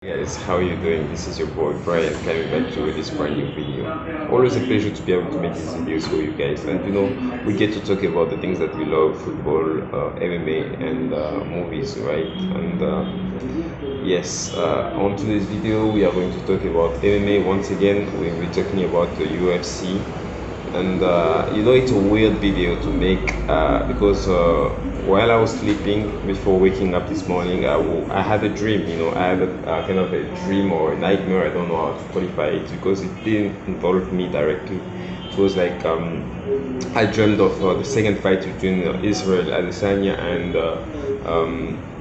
Guys, how are you doing? This is your boy Brian coming back to this brand new video. Always a pleasure to be able to make these videos for you guys, and we get to talk about the things that we love: football, MMA, and movies, right? And yes, on today's video we are going to talk about MMA once again. We'll be talking about the UFC, and it's a weird video to make because while I was sleeping before waking up this morning, I had a dream. I had a kind of a dream or a nightmare. I don't know how to qualify it because it didn't involve me directly. It was like I dreamed of the second fight between Israel Adesanya and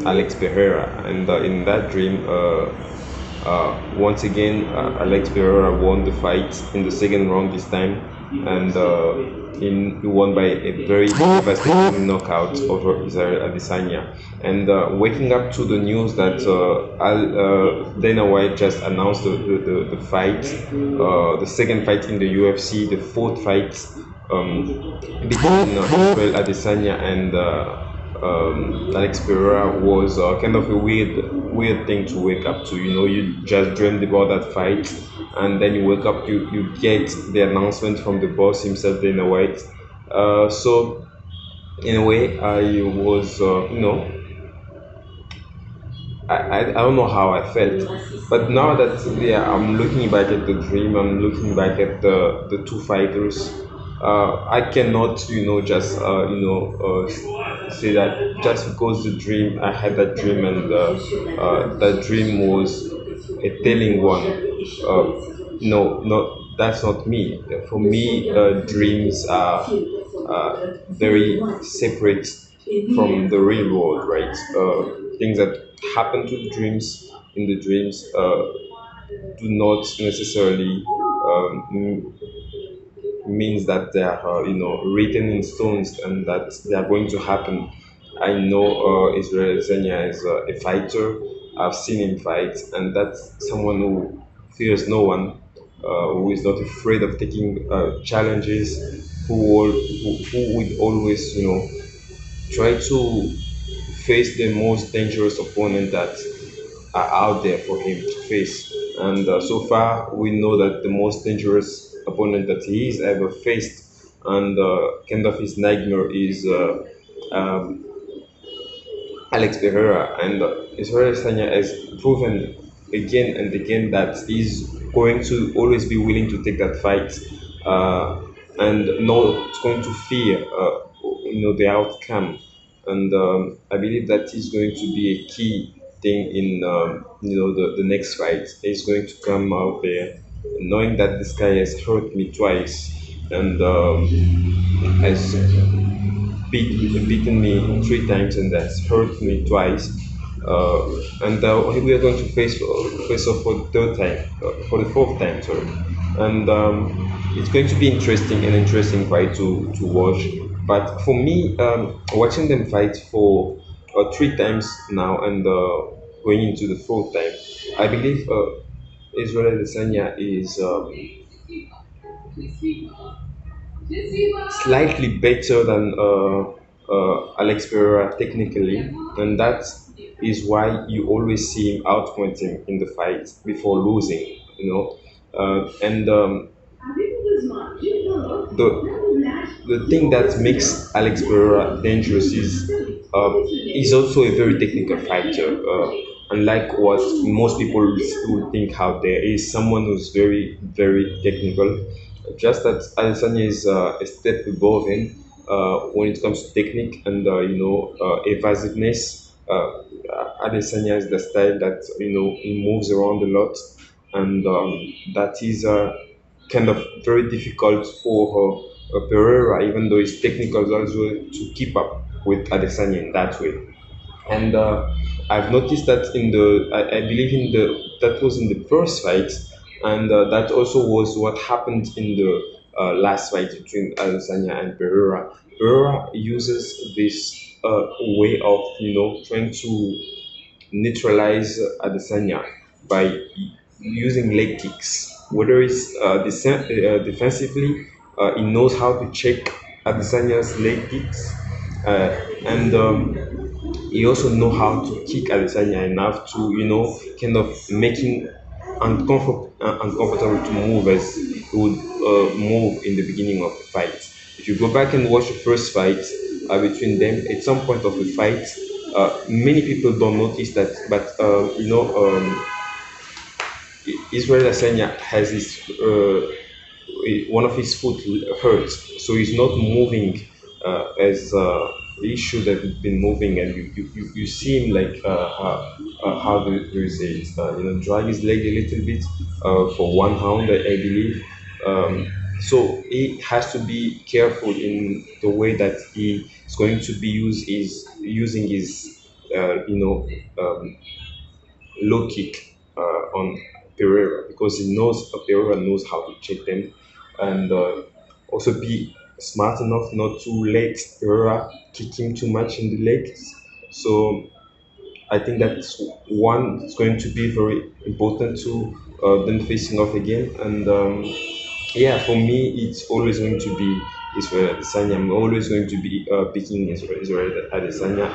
Alex Perreira, and in that dream. Once again, Alex Perreira won the fight in the second round this time, and he won by a very devastating knockout over Israel Adesanya. And waking up to the news that Dana White just announced the fight, the second fight in the UFC, the fourth fight between Israel Adesanya and Alex Perreira was kind of a weird thing to wake up to. You just dreamed about that fight, and then you wake up, you get the announcement from the boss himself, Dana White. So in a way, I was, I don't know how I felt, but now that I'm looking back at the dream, I'm looking back at the two fighters. I cannot, just say that just because the dream I had that dream and that dream was a telling one. No, that's not me. For me, dreams are very separate from the real world, right? Things that happen to the dreams in the dreams do not necessarily means that they are written in stones and that they are going to happen. I know Israel Adesanya is a fighter. I've seen him fight, and that's someone who fears no one, who is not afraid of taking challenges, who would always try to face the most dangerous opponent that are out there for him to face. And so far, we know that the most dangerous opponent that he's ever faced, and kind of his nightmare, is um, Alex Pereira. And Israel Adesanya has proven again and again that he's going to always be willing to take that fight, and not going to fear, the outcome. And I believe that is going to be a key thing in the next fight. He's going to come out there knowing that this guy has hurt me twice, and has beaten me three times, and that's hurt me twice. And we are going to face off for the third time, for the fourth time, sorry. And it's going to be interesting fight to watch. But for me, watching them fight for three times now, and going into the fourth time, I believe Israel Adesanya is slightly better than Alex Pereira technically, and that is why you always see him outpoint him in the fight before losing. And the thing that makes Alex Pereira dangerous is he's also a very technical fighter. Unlike what most people would think out there, he's someone who's very technical. Just that Adesanya is a step above him when it comes to technique and evasiveness. Adesanya is the style that he moves around a lot, and that is kind of very difficult for Pereira, even though he's technical as well, to keep up with Adesanya in that way. And I've noticed that I believe that was in the first fight, and that also was what happened in the last fight between Adesanya and Pereira. Pereira uses this way of trying to neutralize Adesanya by using leg kicks. Whether it's defensively, he knows how to check Adesanya's leg kicks, and he also know how to kick Adesanya enough to kind of making uncomfortable to move as he would move in the beginning of the fight. If you go back and watch the first fight between them, at some point of the fight, many people don't notice that, but Israel Adesanya has his one of his foot hurts, so he's not moving as he should have been moving, and you see him like how do you say it? Drag his leg a little bit for one round, I believe. So he has to be careful in the way that he is going to be using his um, low kick on Perreira, because he knows Perreira knows how to check them, and also be smart enough not to let Perreira kick him too much in the legs. So I think that's one is going to be very important to them facing off again. And yeah, for me, it's always going to be Israel Adesanya. I'm always going to be picking Israel Adesanya.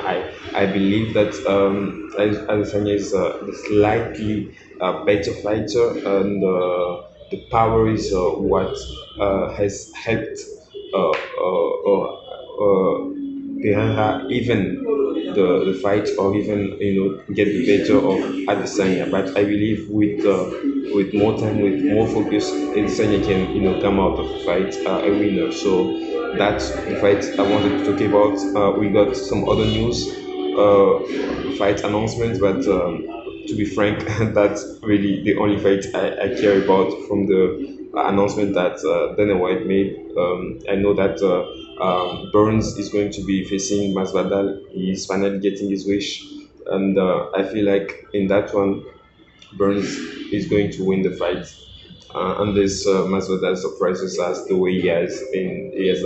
I believe that Adesanya is a slightly better fighter, and the power is what has helped Perreira even the fight, or even get the better of Adesanya. But I believe with more time, with more focus, Adesanya can come out of the fight a winner. So that's the fight I wanted to talk about. We got some other news, fight announcements, but to be frank, that's really the only fight I care about from the announcement that Dana White made. I know that Burns is going to be facing Masvidal. He's finally getting his wish, and I feel like in that one, Burns is going to win the fight, unless Masvidal surprises us the way he has